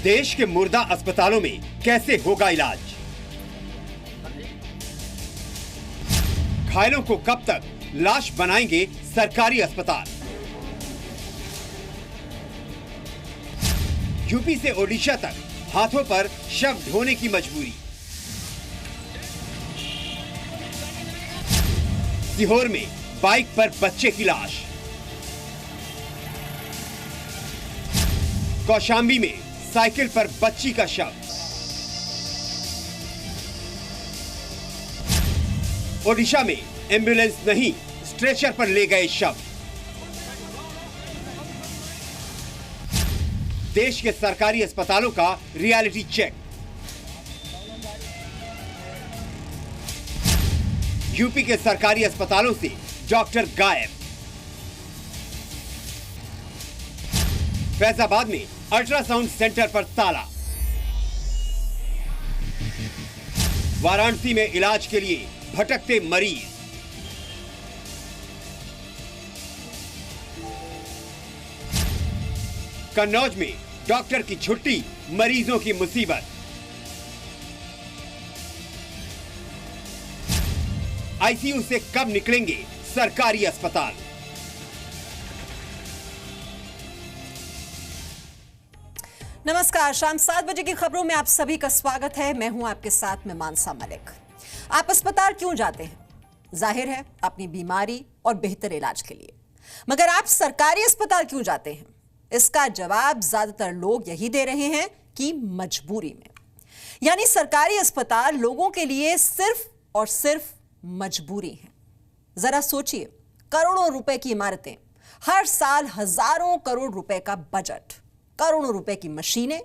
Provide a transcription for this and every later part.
देश के मुर्दा अस्पतालों में कैसे होगा इलाज? घायलों को कब तक लाश बनाएंगे सरकारी अस्पताल? यूपी से ओडिशा तक हाथों पर शव ढोने की मजबूरी। सीहोर में बाइक पर बच्चे की लाश। कौशाम्बी में साइकिल पर बच्ची का शव। ओडिशा में एम्बुलेंस नहीं, स्ट्रेचर पर ले गए शव। देश के सरकारी अस्पतालों का रियलिटी चेक। यूपी के सरकारी अस्पतालों से डॉक्टर गायब। फैजाबाद में अल्ट्रासाउंड सेंटर पर ताला। वाराणसी में इलाज के लिए भटकते मरीज। कन्नौज में डॉक्टर की छुट्टी, मरीजों की मुसीबत। आईसीयू से कब निकलेंगे सरकारी अस्पताल? नमस्कार, शाम 7 बजे की खबरों में आप सभी का स्वागत है। मैं हूं आपके साथ में मानसा मलिक। आप अस्पताल क्यों जाते हैं? जाहिर है अपनी बीमारी और बेहतर इलाज के लिए। मगर आप सरकारी अस्पताल क्यों जाते हैं? इसका जवाब ज्यादातर लोग यही दे रहे हैं कि मजबूरी में। यानी सरकारी अस्पताल लोगों के लिए सिर्फ और सिर्फ मजबूरी है। जरा सोचिए, करोड़ों रुपए की इमारतें, हर साल हजारों करोड़ रुपए का बजट, करोड़ों रुपए की मशीनें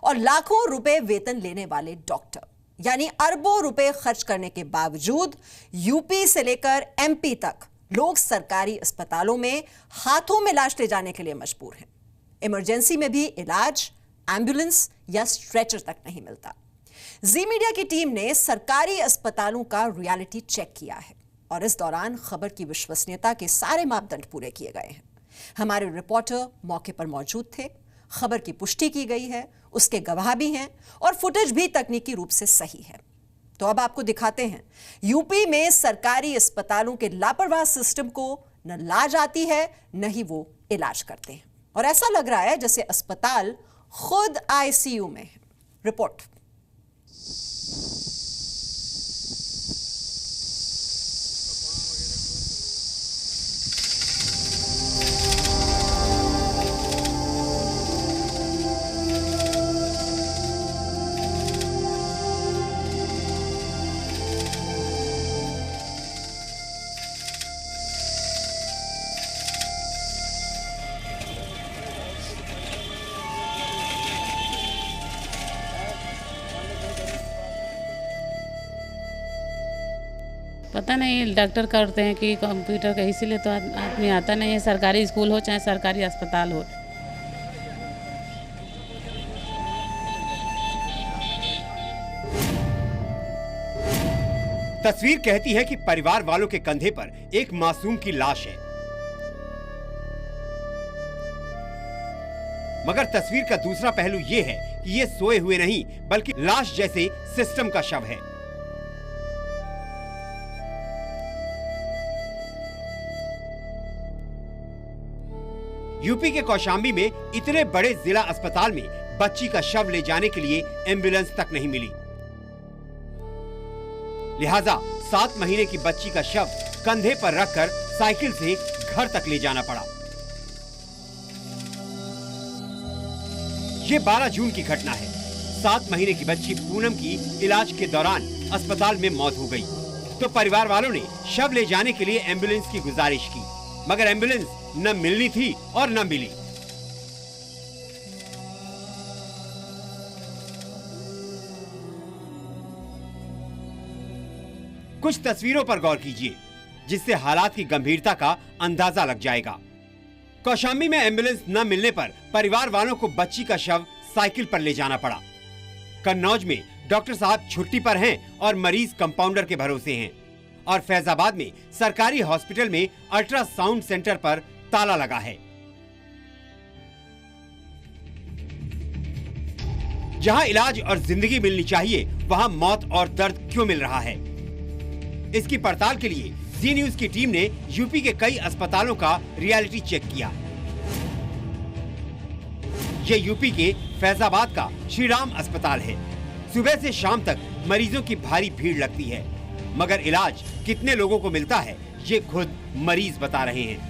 और लाखों रुपए वेतन लेने वाले डॉक्टर, यानी अरबों रुपए खर्च करने के बावजूद यूपी से लेकर एमपी तक लोग सरकारी अस्पतालों में हाथों में लाश ले जाने के लिए मजबूर हैं। इमरजेंसी में भी इलाज, एम्बुलेंस या स्ट्रेचर तक नहीं मिलता। जी मीडिया की टीम ने सरकारी अस्पतालों का रियलिटी चेक किया है और इस दौरान खबर की विश्वसनीयता के सारे मापदंड पूरे किए गए हैं। हमारे रिपोर्टर मौके पर मौजूद थे, खबर की पुष्टि की गई है, उसके गवाह भी हैं और फुटेज भी तकनीकी रूप से सही है। तो अब आपको दिखाते हैं यूपी में सरकारी अस्पतालों के लापरवाह सिस्टम को न लाज आती है न ही वो इलाज करते हैं, और ऐसा लग रहा है जैसे अस्पताल खुद आईसीयू में है। रिपोर्ट। पता नहीं डॉक्टर करते हैं कि कंप्यूटर का, इसीलिए तो आदमी आता नहीं है। सरकारी स्कूल हो चाहे सरकारी अस्पताल हो। तस्वीर कहती है कि परिवार वालों के कंधे पर एक मासूम की लाश है, मगर तस्वीर का दूसरा पहलू ये है कि ये सोए हुए नहीं बल्कि लाश जैसे सिस्टम का शव है। यूपी के कौशाम्बी में इतने बड़े जिला अस्पताल में बच्ची का शव ले जाने के लिए एम्बुलेंस तक नहीं मिली, लिहाजा 7 महीने की बच्ची का शव कंधे पर रखकर साइकिल से घर तक ले जाना पड़ा। ये 12 जून की घटना है। 7 महीने की बच्ची पूनम की इलाज के दौरान अस्पताल में मौत हो गई, तो परिवार वालों ने शव ले जाने के लिए एम्बुलेंस की गुजारिश की, मगर एम्बुलेंस न मिलनी थी और न मिली। कुछ तस्वीरों पर गौर कीजिए, जिससे हालात की गंभीरता का अंदाजा लग जाएगा। कौशाम्बी में एम्बुलेंस न मिलने पर परिवार वालों को बच्ची का शव साइकिल पर ले जाना पड़ा। कन्नौज में डॉक्टर साहब छुट्टी पर हैं और मरीज कंपाउंडर के भरोसे हैं, और फैजाबाद में सरकारी हॉस्पिटल में अल्ट्रासाउंड सेंटर पर ताला लगा है। जहां इलाज और जिंदगी मिलनी चाहिए, वहां मौत और दर्द क्यों मिल रहा है? इसकी पड़ताल के लिए जी न्यूज की टीम ने यूपी के कई अस्पतालों का रियलिटी चेक किया। ये यूपी के फैजाबाद का श्री राम अस्पताल है। सुबह से शाम तक मरीजों की भारी भीड़ लगती है, मगर इलाज कितने लोगों को मिलता है, ये खुद मरीज बता रहे हैं।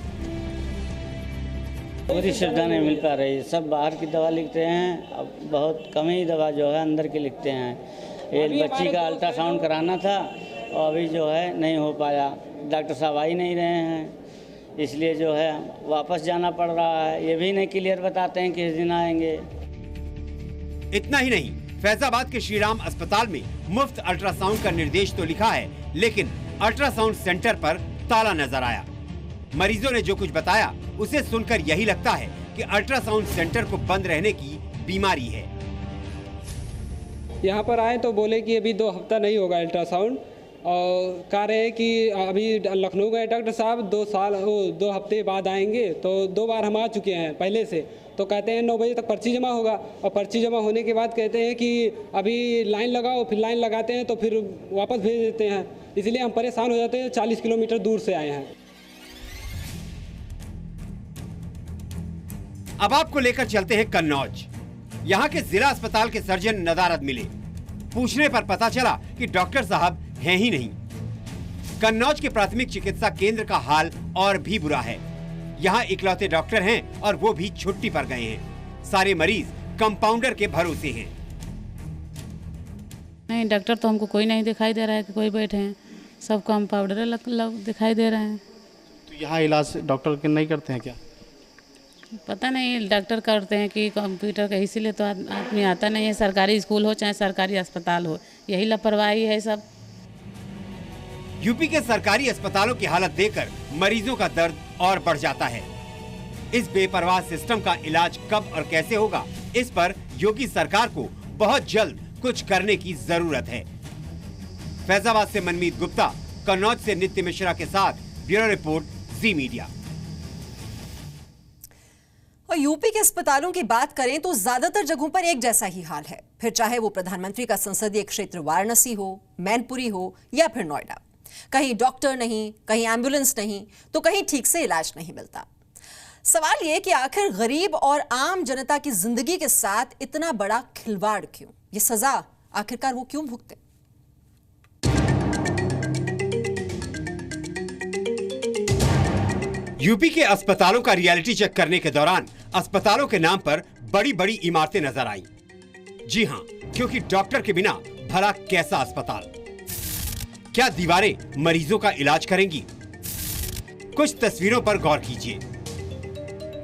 पूरी सुविधा नहीं मिल पा रही, सब बाहर की दवा लिखते हैं, अब बहुत कम ही दवा जो है अंदर की लिखते हैं। ये बच्ची का अल्ट्रासाउंड कराना था और अभी जो है नहीं हो पाया, डॉक्टर साहब आ ही नहीं रहे हैं, इसलिए जो है वापस जाना पड़ रहा है। ये भी नहीं क्लियर बताते हैं किस दिन आएंगे। इतना ही नहीं, फैजाबाद के श्री राम अस्पताल में मुफ्त अल्ट्रासाउंड का निर्देश तो लिखा है, लेकिन अल्ट्रासाउंड सेंटर पर ताला नजर आया। मरीजों ने जो कुछ बताया उसे सुनकर यही लगता है कि अल्ट्रासाउंड सेंटर को बंद रहने की बीमारी है। यहाँ पर आए तो बोले कि अभी 2 हफ्ता नहीं होगा अल्ट्रासाउंड, और कह रहे हैं कि अभी लखनऊ गए डॉक्टर साहब 2 हफ्ते बाद आएंगे, तो 2 बार हम आ चुके हैं पहले से। तो कहते हैं 9 बजे तक पर्ची जमा होगा, और पर्ची जमा होने के बाद कहते हैं कि अभी लाइन लगाओ, फिर लाइन लगाते हैं तो फिर वापस भेज देते हैं। इसलिए हम परेशान हो जाते हैं, 40 किलोमीटर दूर से आए हैं। अब आपको लेकर चलते हैं कन्नौज। यहाँ के जिला अस्पताल के सर्जन नदारद मिले। पूछने पर पता चला कि डॉक्टर साहब हैं ही नहीं। कन्नौज के प्राथमिक चिकित्सा केंद्र का हाल और भी बुरा है। यहाँ इकलौते डॉक्टर हैं और वो भी छुट्टी पर गए हैं। सारे मरीज कंपाउंडर के भरोसे हैं। नहीं, डॉक्टर तो हमको कोई नहीं दिखाई दे रहा है कि कोई बैठे हैं, सब कंपाउंडर दिखाई दे रहे हैं। तो यहाँ इलाज डॉक्टर के नहीं करते हैं क्या? पता नहीं, डॉक्टर करते हैं कि कंप्यूटर का, इसीलिए तो आदमी आता नहीं है। सरकारी स्कूल हो चाहे सरकारी अस्पताल हो, यही लापरवाही है सब। यूपी के सरकारी अस्पतालों की हालत देखकर मरीजों का दर्द और बढ़ जाता है। इस बेपरवाह सिस्टम का इलाज कब और कैसे होगा, इस पर योगी सरकार को बहुत जल्द कुछ करने की जरूरत है। फैजाबाद से मनमीत गुप्ता, कन्नौज से नित्य मिश्रा के साथ ब्यूरो रिपोर्ट, जी मीडिया। और यूपी के अस्पतालों की बात करें तो ज्यादातर जगहों पर एक जैसा ही हाल है, फिर चाहे वो प्रधानमंत्री का संसदीय क्षेत्र वाराणसी हो, मैनपुरी हो या फिर नोएडा। कहीं डॉक्टर नहीं, कहीं एम्बुलेंस नहीं, तो कहीं ठीक से इलाज नहीं मिलता। सवाल ये कि आखिर गरीब और आम जनता की जिंदगी के साथ इतना बड़ा खिलवाड़ क्यों? ये सजा आखिरकार वो क्यों भुगते? यूपी के अस्पतालों का रियलिटी चेक करने के दौरान अस्पतालों के नाम पर बड़ी बड़ी इमारतें नजर आईं। जी हां, क्योंकि डॉक्टर के बिना भला कैसा अस्पताल? क्या दीवारें मरीजों का इलाज करेंगी? कुछ तस्वीरों पर गौर कीजिए।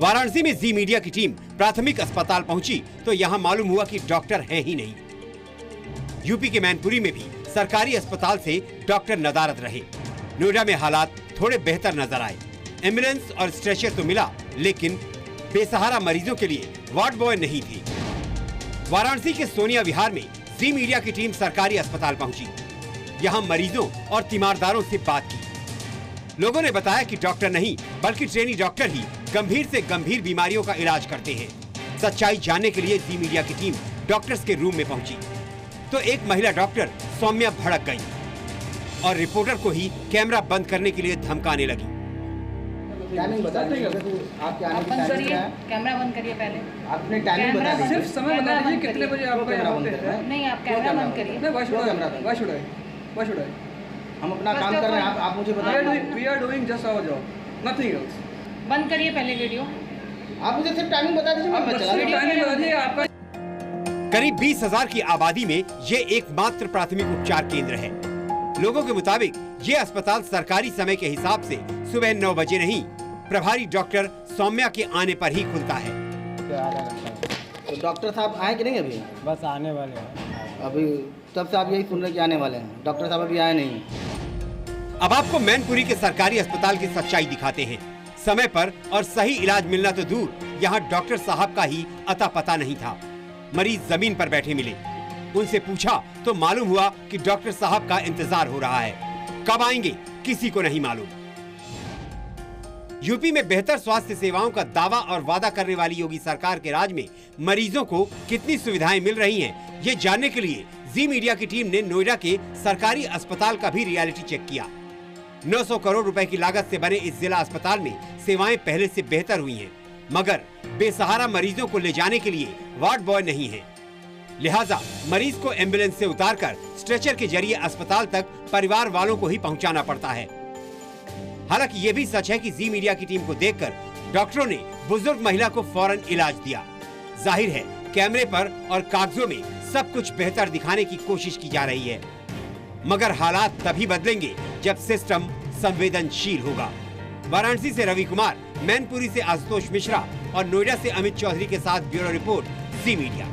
वाराणसी में जी मीडिया की टीम प्राथमिक अस्पताल पहुंची तो यहां मालूम हुआ कि डॉक्टर हैं ही नहीं। यूपी के मैनपुरी में भी सरकारी अस्पताल से डॉक्टर नदारद रहे। नोएडा में हालात थोड़े बेहतर नजर आए। एम्बुलेंस और स्ट्रेचर तो मिला, लेकिन बेसहारा मरीजों के लिए वार्ड बॉय नहीं थे। वाराणसी के सोनिया विहार में जी मीडिया की टीम सरकारी अस्पताल पहुंची। यहां मरीजों और तीमारदारों से बात की। लोगों ने बताया कि डॉक्टर नहीं बल्कि ट्रेनी डॉक्टर ही गंभीर से गंभीर बीमारियों का इलाज करते हैं। सच्चाई जानने के लिए जी मीडिया की टीम डॉक्टर्स के रूम में पहुंची तो एक महिला डॉक्टर सौम्या भड़क गई और रिपोर्टर को ही कैमरा बंद करने के लिए धमकाने लगी। टाइमिंग बता दीजिए, आप क्या बंद करिए, कैमरा बंद करिए पहले। आपने टाइमिंग बता दीजिए, सिर्फ समय बता दीजिए कितने बजे आपका कैमरा बंद करना है। नहीं, आप कैमरा बंद करिए। हम अपना काम कर रहे हैं, आप मुझे बताइए। We are doing just our job, nothing else. बंद करिए पहले वीडियो। आप मुझे सिर्फ टाइमिंग बता दीजिए, मैं चला टाइमिंग आपका। करीब 20,000 की आबादी में ये एकमात्र प्राथमिक उपचार केंद्र है। लोगों के मुताबिक ये अस्पताल सरकारी समय के हिसाब से सुबह 9 बजे नहीं, प्रभारी डॉक्टर सौम्या के आने पर ही खुलता है। तो डॉक्टर साहब आए कि नहीं? अभी बस आने वाले हैं। अभी तब से आप यही सुन रहे कि आने वाले हैं, डॉक्टर साहब अभी आए नहीं। अब आपको मैनपुरी के सरकारी अस्पताल की सच्चाई दिखाते हैं। समय पर और सही इलाज मिलना तो दूर, यहाँ डॉक्टर साहब का ही अता पता नहीं था। मरीज जमीन पर बैठे मिले। उनसे पूछा तो मालूम हुआ कि डॉक्टर साहब का इंतजार हो रहा है। कब आएंगे किसी को नहीं मालूम। यूपी में बेहतर स्वास्थ्य सेवाओं का दावा और वादा करने वाली योगी सरकार के राज में मरीजों को कितनी सुविधाएं मिल रही हैं, ये जानने के लिए जी मीडिया की टीम ने नोएडा के सरकारी अस्पताल का भी रियलिटी चेक किया। 900 करोड़ रुपए की लागत से बने इस जिला अस्पताल में सेवाएं पहले से बेहतर हुई हैं, मगर बेसहारा मरीजों को ले जाने के लिए वार्ड बॉय नहीं है। लिहाजा मरीज को एम्बुलेंस से उतारकर स्ट्रेचर के जरिए अस्पताल तक परिवार वालों को ही पहुंचाना पड़ता है। हालांकि ये भी सच है कि जी मीडिया की टीम को देखकर डॉक्टरों ने बुजुर्ग महिला को फौरन इलाज दिया। जाहिर है कैमरे पर और कागजों में सब कुछ बेहतर दिखाने की कोशिश की जा रही है, मगर हालात तभी बदलेंगे जब सिस्टम संवेदनशील होगा। वाराणसी से रवि कुमार, मैनपुरी से आशुतोष मिश्रा और नोएडा से अमित चौधरी के साथ ब्यूरो रिपोर्ट, जी मीडिया।